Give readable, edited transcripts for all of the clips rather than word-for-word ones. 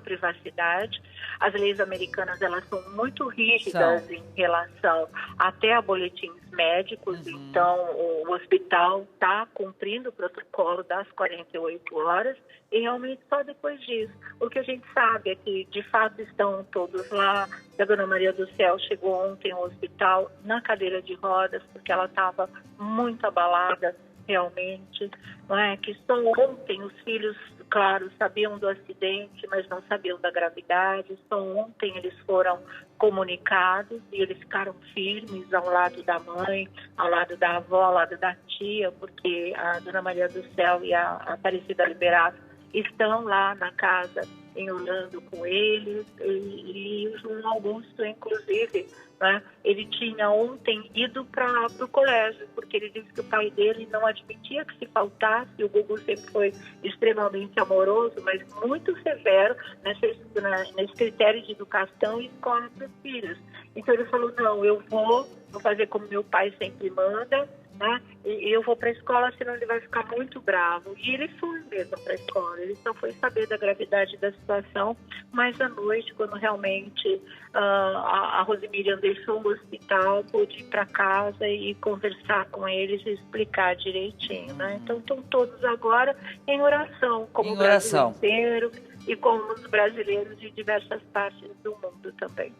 privacidade. As leis americanas, elas são muito rígidas São. em relação até a boletins médicos, então o hospital está cumprindo o protocolo das 48 horas e realmente só depois disso. O que a gente sabe é que, de fato, estão todos lá. A Dona Maria do Céu chegou ontem ao hospital na cadeira de rodas, porque ela estava muito abalada, realmente, não é? Que só ontem os filhos, claro, sabiam do acidente, mas não sabiam da gravidade. Só ontem eles foram comunicados e eles ficaram firmes ao lado da mãe, ao lado da avó, ao lado da tia, porque a Dona Maria do Céu e a Aparecida Liberato estão lá na casa em Orlando com eles, e o João Augusto, inclusive, né, ele tinha ontem ido para o colégio, porque ele disse que o pai dele não admitia que se faltasse. O Gugu sempre foi extremamente amoroso, mas muito severo nesse critério de educação e escola para os filhos. Então ele falou, não, eu vou fazer como meu pai sempre manda, né? E eu vou para a escola, senão ele vai ficar muito bravo. E ele foi mesmo para a escola, ele só foi saber da gravidade da situação, mas à noite, quando realmente a Rosemiriam deixou o hospital, pude ir para casa e conversar com eles e explicar direitinho, né? Então estão todos agora em oração, como o Brasil inteiro e como os brasileiros de diversas partes do mundo também.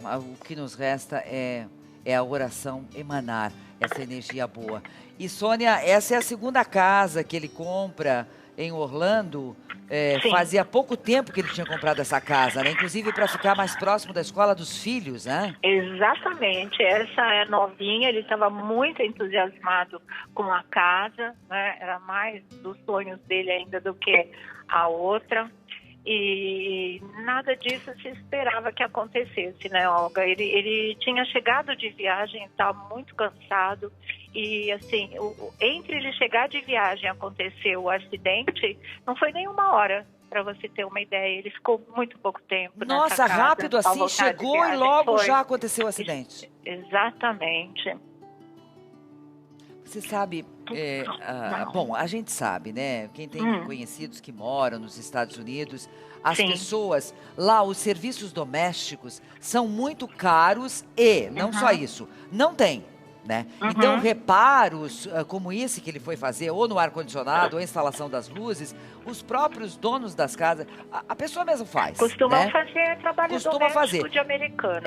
O que nos resta é a oração emanar essa energia boa. E, Sônia, essa é a segunda casa que ele compra em Orlando. Fazia pouco tempo que ele tinha comprado essa casa, né? Inclusive para ficar mais próximo da escola dos filhos, né? Exatamente. Essa é novinha, ele estava muito entusiasmado com a casa, né? Era mais dos sonhos dele ainda do que a outra. E nada disso se esperava que acontecesse, né, Olga? Ele tinha chegado de viagem, estava muito cansado e, assim, entre ele chegar de viagem e acontecer o acidente, não foi nem uma hora, para você ter uma ideia. Ele ficou muito pouco tempo Nossa, nessa casa, rápido assim, chegou e logo já aconteceu o acidente. Exatamente. Você sabe, bom, a gente sabe, né? Quem tem conhecidos que moram nos Estados Unidos, as pessoas lá, os serviços domésticos são muito caros e, não só isso, não tem, né? Então, reparos como esse que ele foi fazer, ou no ar-condicionado, ou a instalação das luzes, os próprios donos das casas, a pessoa mesmo faz. Costumam fazer trabalho doméstico de americano.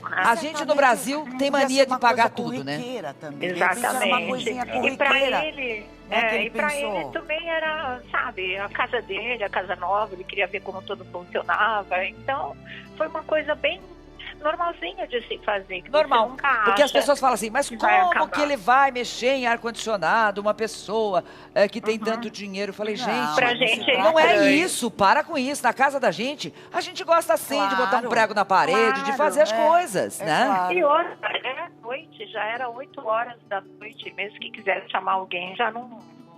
A gente no Brasil tem mania de pagar tudo, né? Também. Exatamente. Uma coisinha e para ele, ele também era, sabe, a casa dele, a casa nova, ele queria ver como tudo funcionava. Então, foi uma coisa bem normalzinha de se fazer. Que normal, você nunca porque as pessoas falam assim, mas como que ele vai mexer em ar-condicionado, uma pessoa que tem tanto dinheiro? Eu falei, gente, não é isso, para com isso. Na casa da gente, a gente gosta sim de botar um prego na parede, de fazer as coisas, né? Claro. E outra, era noite, já era 8 horas da noite, mesmo que quisesse chamar alguém,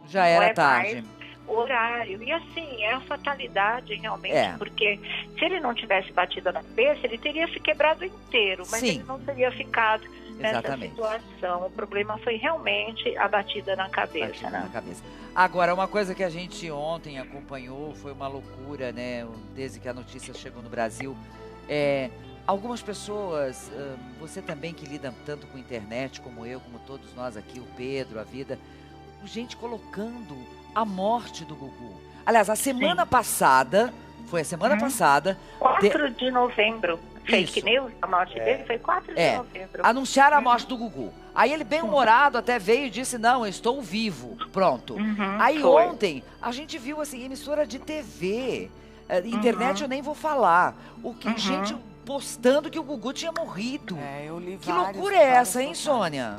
já era tarde. Horário. E assim, é a fatalidade realmente, porque se ele não tivesse batido na cabeça, ele teria se quebrado inteiro, mas ele não teria ficado nessa situação. O problema foi realmente a batida na cabeça, né? Agora, uma coisa que a gente ontem acompanhou, foi uma loucura, né? Desde que a notícia chegou no Brasil, algumas pessoas, você também que lida tanto com internet como eu, como todos nós aqui, o Pedro, a vida, gente colocando a morte do Gugu. Aliás, a semana passada, foi a semana passada... 4 de novembro, fake news, a morte dele foi 4 de novembro. Anunciaram a morte do Gugu. Aí ele, bem-humorado, até veio e disse, não, eu estou vivo, pronto. Aí ontem, a gente viu, assim, emissora de TV, internet eu nem vou falar, gente postando que o Gugu tinha morrido. Eu li que loucura é essa, hein, Sônia?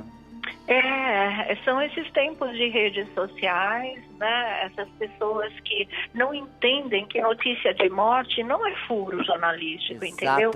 São esses tempos de redes sociais, né? Essas pessoas que não entendem que notícia de morte não é furo jornalístico, entendeu?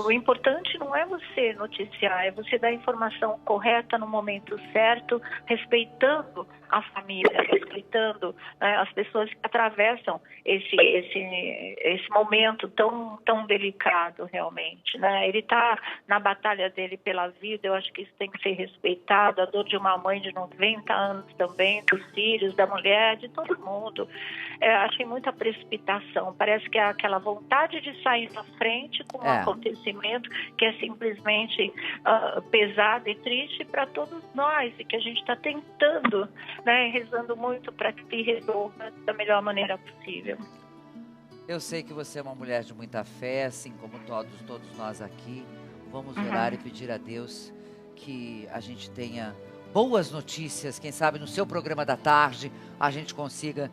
O importante não é você noticiar, é você dar a informação correta no momento certo, respeitando a família, respeitando as pessoas que atravessam esse momento tão delicado realmente, né? Ele está na batalha dele pela vida, eu acho que isso tem que ser respeitado, a dor de uma mãe de 90 anos também, dos filhos, da mulher mulher, de todo mundo. Achei muita precipitação. Parece que é aquela vontade de sair na frente com um acontecimento que é simplesmente pesado e triste para todos nós, e que a gente está tentando, né, rezando muito para que resolva da melhor maneira possível. Eu sei que você é uma mulher de muita fé, assim como todos nós aqui. Vamos orar e pedir a Deus que a gente tenha boas notícias. Quem sabe no seu programa da tarde a gente consiga,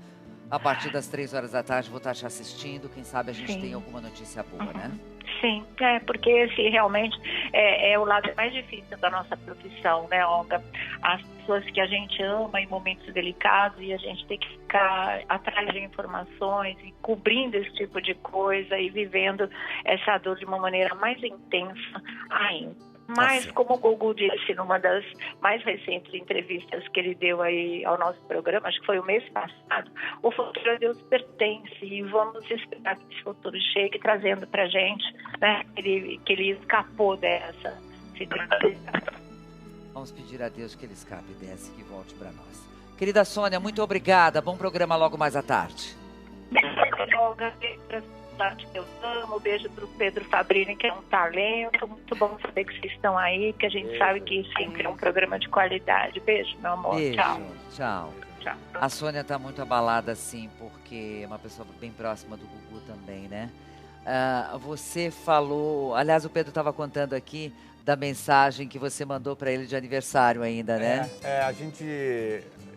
a partir das 3 horas da tarde, vou estar te assistindo. Quem sabe a gente tem alguma notícia boa, né? Sim, porque esse realmente é o lado mais difícil da nossa profissão, né, Olga? As pessoas que a gente ama em momentos delicados, e a gente tem que ficar atrás de informações e cobrindo esse tipo de coisa e vivendo essa dor de uma maneira mais intensa ainda. Mas, como o Gugu disse numa das mais recentes entrevistas que ele deu aí ao nosso programa, acho que foi o mês passado, o futuro a Deus pertence, e vamos esperar que esse futuro chegue trazendo pra gente, né, que ele escapou dessa situação. Vamos pedir a Deus que ele escape dessa e que volte para nós. Querida Sônia, muito obrigada. Bom programa logo mais à tarde. Olga, eu amo, beijo para o Pedro Fabrini, que é um talento. Muito bom saber que vocês estão aí, que a gente sabe que sempre é um programa de qualidade. Beijo, meu amor. Beijo, tchau. A Sônia está muito abalada, sim, porque é uma pessoa bem próxima do Gugu também, né? Você falou, aliás, o Pedro estava contando aqui da mensagem que você mandou para ele de aniversário ainda, né?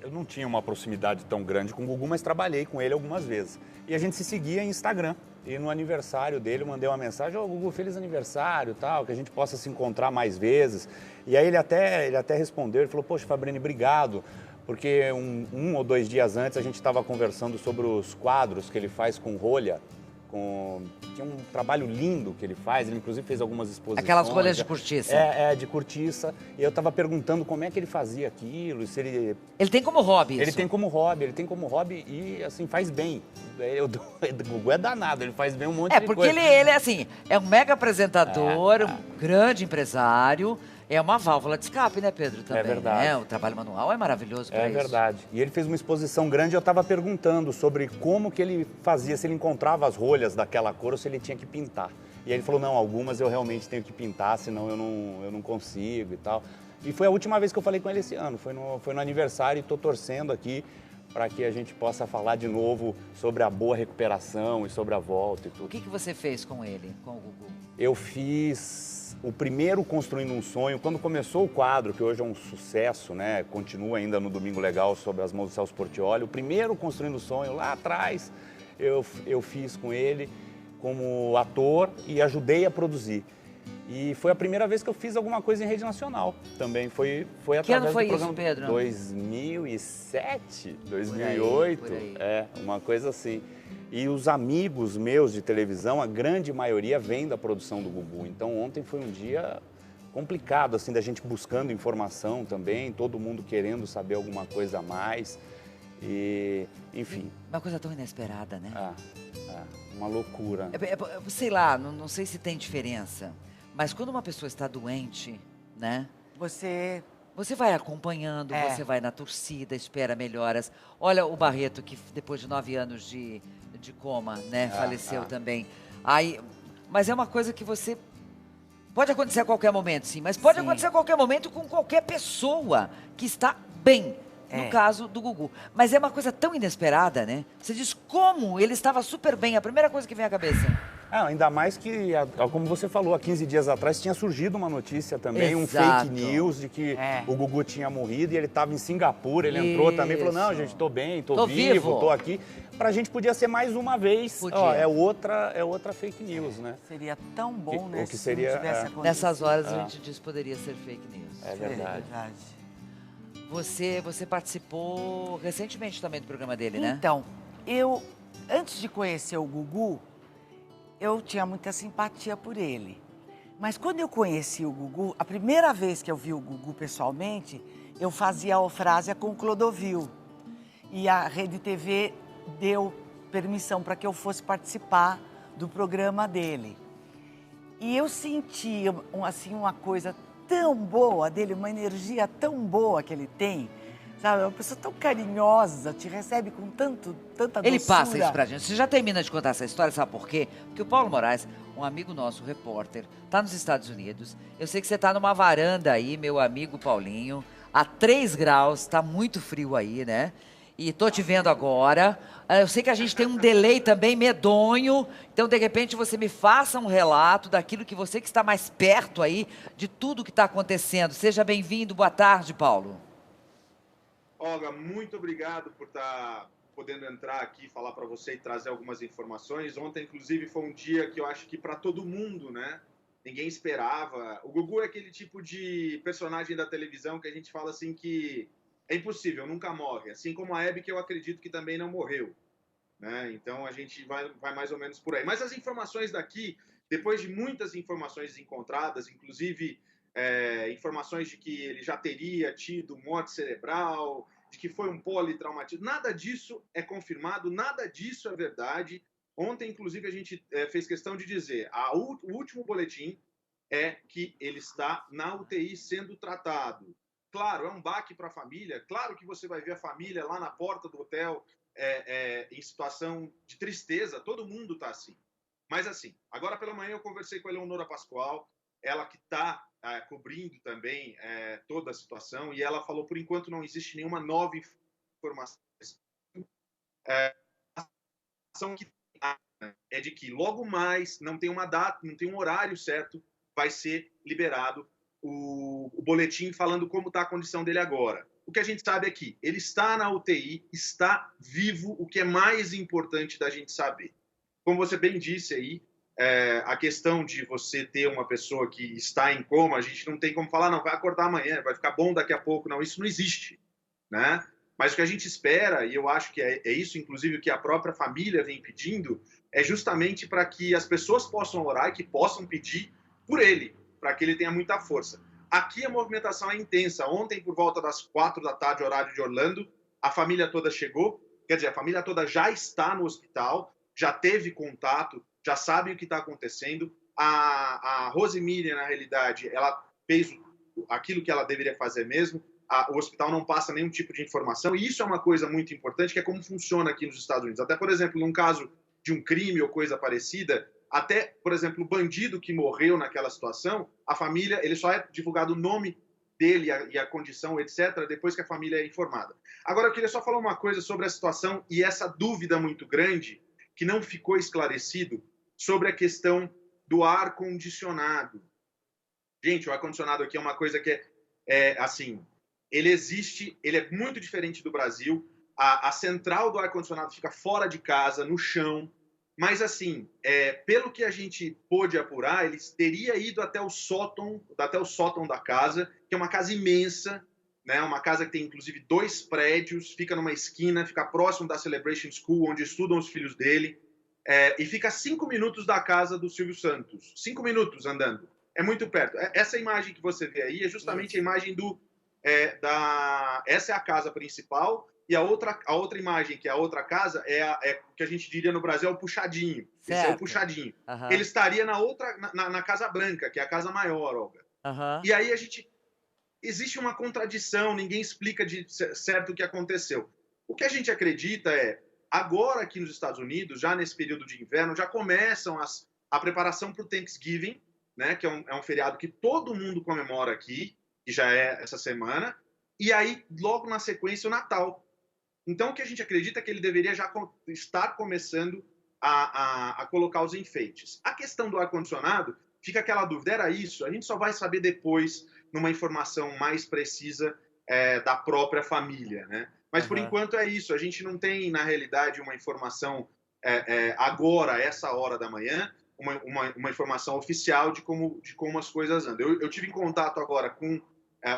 Eu não tinha uma proximidade tão grande com o Gugu, mas trabalhei com ele algumas vezes. E a gente se seguia em Instagram. E no aniversário dele eu mandei uma mensagem: ô Gugu, feliz aniversário, tal, que a gente possa se encontrar mais vezes. E aí ele até respondeu, ele falou: poxa, Fabrini, obrigado, porque um ou 2 dias antes a gente estava conversando sobre os quadros que ele faz com rolha. Tinha um trabalho lindo que ele faz, ele inclusive fez algumas exposições. Aquelas rolhas de cortiça. De cortiça. E eu estava perguntando como é que ele fazia aquilo, se ele... Ele tem como hobby isso? Ele tem como hobby e, assim, faz bem. O Gugu é danado, ele faz bem um monte de coisa. Porque ele é assim, é um mega apresentador, um grande empresário. É uma válvula de escape, né, Pedro? Também, é verdade. Né? O trabalho manual é maravilhoso para isso. É verdade. E ele fez uma exposição grande e eu estava perguntando sobre como que ele fazia, se ele encontrava as rolhas daquela cor ou se ele tinha que pintar. E aí ele falou: não, algumas eu realmente tenho que pintar, senão eu não consigo e tal. E foi a última vez que eu falei com ele esse ano, foi no aniversário, e estou torcendo aqui para que a gente possa falar de novo sobre a boa recuperação e sobre a volta e tudo. O que você fez com ele, com o Gugu? Eu fiz o primeiro Construindo um Sonho, quando começou o quadro, que hoje é um sucesso, né? Continua ainda no Domingo Legal, sob as mãos do Celso Portiolli. O primeiro Construindo um Sonho, lá atrás, eu fiz com ele como ator e ajudei a produzir. E foi a primeira vez que eu fiz alguma coisa em rede nacional também. Foi através que ano foi do programa isso, Pedro? 2007, 2008, por aí. Uma coisa assim. E os amigos meus de televisão, a grande maioria vem da produção do Gugu. Então ontem foi um dia complicado, assim, da gente buscando informação também, todo mundo querendo saber alguma coisa a mais. E, enfim. Uma coisa tão inesperada, né? Uma loucura. Sei lá, não sei se tem diferença, mas quando uma pessoa está doente, né? Você vai acompanhando, você vai na torcida, espera melhoras. Olha o Barreto, que depois de 9 anos de coma, né, faleceu também. Mas é uma coisa que você... Pode acontecer a qualquer momento, sim, mas pode acontecer a qualquer momento com qualquer pessoa que está bem. No caso do Gugu. Mas é uma coisa tão inesperada, né? Você diz como ele estava super bem, a primeira coisa que vem à cabeça. Ainda mais que, como você falou, há 15 dias atrás tinha surgido uma notícia também, Exato. um fake news de que o Gugu tinha morrido e ele estava em Singapura, ele entrou também e falou: não, gente, tô bem, tô vivo, tô aqui. Pra gente podia ser mais uma vez, é outra fake news, né? Seria tão bom, né, que seria, se tivesse acontecido. Nessas horas a gente diz que poderia ser fake news. É verdade. Você participou recentemente também do programa dele, né? Então, antes de conhecer o Gugu, eu tinha muita simpatia por ele. Mas quando eu conheci o Gugu, a primeira vez que eu vi o Gugu pessoalmente, eu fazia a Eufrásia com o Clodovil. E a Rede TV deu permissão para que eu fosse participar do programa dele. E eu senti, assim, uma coisa tão boa dele, uma energia tão boa que ele tem, sabe? É uma pessoa tão carinhosa, te recebe com tanta doçura. Ele passa isso pra gente. Você já termina de contar essa história, sabe por quê? Porque o Paulo Moraes, um amigo nosso, repórter, tá nos Estados Unidos. Eu sei que você tá numa varanda aí, meu amigo Paulinho, a 3 graus, tá muito frio aí, né? E tô te vendo agora. Eu sei que a gente tem um delay também medonho. Então, de repente, você me faça um relato daquilo que você que está mais perto aí de tudo que está acontecendo. Seja bem-vindo. Boa tarde, Paulo. Olga, muito obrigado por estar podendo entrar aqui, falar para você e trazer algumas informações. Ontem, inclusive, foi um dia que eu acho que para todo mundo, né? Ninguém esperava. O Gugu é aquele tipo de personagem da televisão que a gente fala assim que é impossível, nunca morre. Assim como a Hebe, que eu acredito que também não morreu, né? Então a gente vai mais ou menos por aí. Mas as informações daqui, depois de muitas informações encontradas, inclusive informações de que ele já teria tido morte cerebral, de que foi um politraumatismo, nada disso é confirmado, nada disso é verdade. Ontem, inclusive, a gente fez questão de dizer, o último boletim é que ele está na UTI sendo tratado. Claro, é um baque para a família. Claro que você vai ver a família lá na porta do hotel em situação de tristeza. Todo mundo está assim. Mas assim, agora pela manhã eu conversei com a Eleonora Pascoal, ela que está cobrindo também toda a situação, e ela falou, por enquanto não existe nenhuma nova informação. Que é de que logo mais, não tem uma data, não tem um horário certo, vai ser liberado o boletim falando como está a condição dele agora. O que a gente sabe é que ele está na UTI, está vivo, o que é mais importante da gente saber. Como você bem disse aí, a questão de você ter uma pessoa que está em coma, a gente não tem como falar, não, vai acordar amanhã, vai ficar bom daqui a pouco. Não, isso não existe, né? Mas o que a gente espera, e eu acho que é isso, inclusive, o que a própria família vem pedindo, é justamente para que as pessoas possam orar e que possam pedir por ele, para que ele tenha muita força. Aqui a movimentação é intensa. Ontem, por volta das 4 da tarde, horário de Orlando, a família toda chegou, quer dizer, a família toda já está no hospital, já teve contato, já sabe o que está acontecendo. A Rosemília, na realidade, ela fez aquilo que ela deveria fazer mesmo. O hospital não passa nenhum tipo de informação, e isso é uma coisa muito importante, que é como funciona aqui nos Estados Unidos. Até, por exemplo, num caso de um crime ou coisa parecida, até, por exemplo, o bandido que morreu naquela situação, a família, ele só é divulgado o nome dele e a condição, etc., depois que a família é informada. Agora, eu queria só falar uma coisa sobre a situação e essa dúvida muito grande que não ficou esclarecido sobre a questão do ar-condicionado. Gente, o ar-condicionado aqui é uma coisa que assim, ele existe, ele é muito diferente do Brasil. A central do ar-condicionado fica fora de casa, no chão. Mas, assim, pelo que a gente pôde apurar, ele teria ido até o sótão da casa, que é uma casa imensa, né? Uma casa que tem, inclusive, 2 prédios, fica numa esquina, fica próximo da Celebration School, onde estudam os filhos dele, e fica a 5 minutos da casa do Silvio Santos. 5 minutos andando. É muito perto. Essa imagem que você vê aí é justamente a imagem essa é a casa principal, e a outra imagem, que é a outra casa, é o que a gente diria no Brasil, é o puxadinho. Certo. Esse é o puxadinho. Uhum. Ele estaria na Casa Branca, que é a casa maior, Olga. Uhum. E aí existe uma contradição, ninguém explica de certo o que aconteceu. O que a gente acredita agora aqui nos Estados Unidos, já nesse período de inverno, já começam a preparação para o Thanksgiving, né, que é um feriado que todo mundo comemora aqui, que já é essa semana, e aí, logo na sequência, o Natal. Então, o que a gente acredita é que ele deveria já estar começando a colocar os enfeites. A questão do ar-condicionado, fica aquela dúvida, era isso? A gente só vai saber depois, numa informação mais precisa da própria família, né? Mas, por enquanto, é isso. A gente não tem, na realidade, uma informação agora, essa hora da manhã, uma informação oficial de como as coisas andam. Eu tive em contato agora com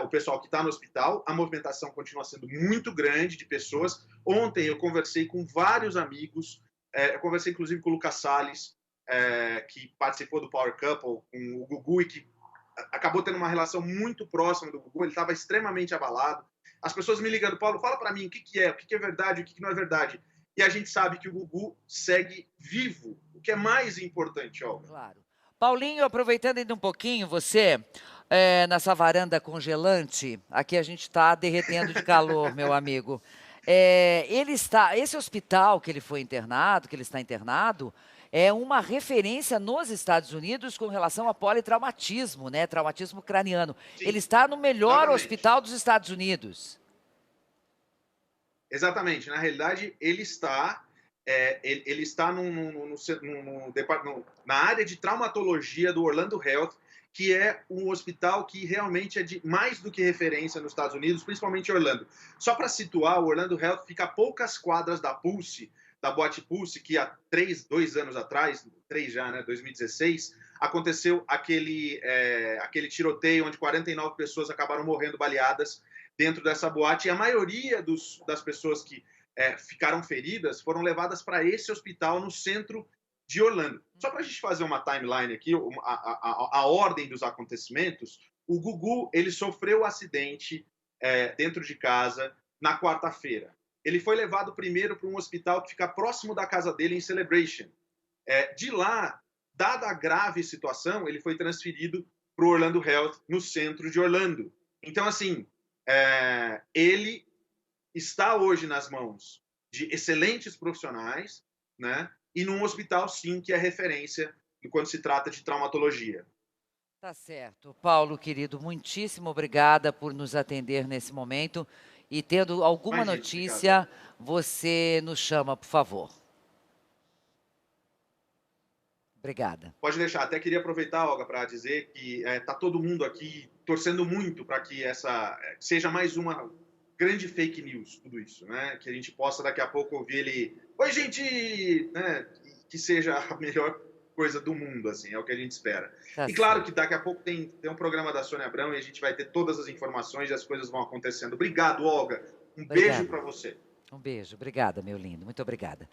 o pessoal que está no hospital, a movimentação continua sendo muito grande de pessoas. Ontem eu conversei com vários amigos, eu conversei inclusive com o Lucas Salles, que participou do Power Couple, com o Gugu, e que acabou tendo uma relação muito próxima do Gugu. Ele estava extremamente abalado. As pessoas me ligando, Paulo, fala para mim o que é verdade, o que não é verdade. E a gente sabe que o Gugu segue vivo, o que é mais importante, Olga. Claro. Paulinho, aproveitando ainda um pouquinho, você, nessa varanda congelante, aqui a gente está derretendo de calor, meu amigo. Esse hospital que ele foi internado, que ele está internado, é uma referência nos Estados Unidos com relação a politraumatismo, né? Traumatismo craniano. Sim, Ele está no melhor exatamente. hospital dos Estados Unidos. Exatamente. Na realidade, ele está na área de traumatologia do Orlando Health, que é um hospital que realmente é de mais do que referência nos Estados Unidos, principalmente Orlando. Só para situar, o Orlando Health fica a poucas quadras da Pulse, da boate Pulse, que há 2 anos atrás, 3 já, né, 2016, aconteceu aquele tiroteio onde 49 pessoas acabaram morrendo baleadas dentro dessa boate, e a maioria das pessoas que ficaram feridas foram levadas para esse hospital no centro de Orlando. Só para a gente fazer uma timeline aqui, a ordem dos acontecimentos, o Gugu ele sofreu um acidente dentro de casa na quarta-feira. Ele foi levado primeiro para um hospital que fica próximo da casa dele, em Celebration. De lá, dada a grave situação, ele foi transferido para o Orlando Health, no centro de Orlando. Então, assim, ele está hoje nas mãos de excelentes profissionais, né? E num hospital, sim, que é referência quando se trata de traumatologia. Tá certo. Paulo, querido, muitíssimo obrigada por nos atender nesse momento. E tendo alguma notícia, obrigado, você nos chama, por favor. Obrigada. Pode deixar. Até queria aproveitar, Olga, para dizer que está todo mundo aqui torcendo muito para que essa seja mais uma grande fake news, tudo isso, né? Que a gente possa daqui a pouco ouvir ele... Oi, gente! Né? Que seja a melhor coisa do mundo, assim, é o que a gente espera. E claro que daqui a pouco tem um programa da Sônia Abrão e a gente vai ter todas as informações e as coisas vão acontecendo. Obrigado, Olga. Beijo para você. Um beijo. Obrigada, meu lindo. Muito obrigada.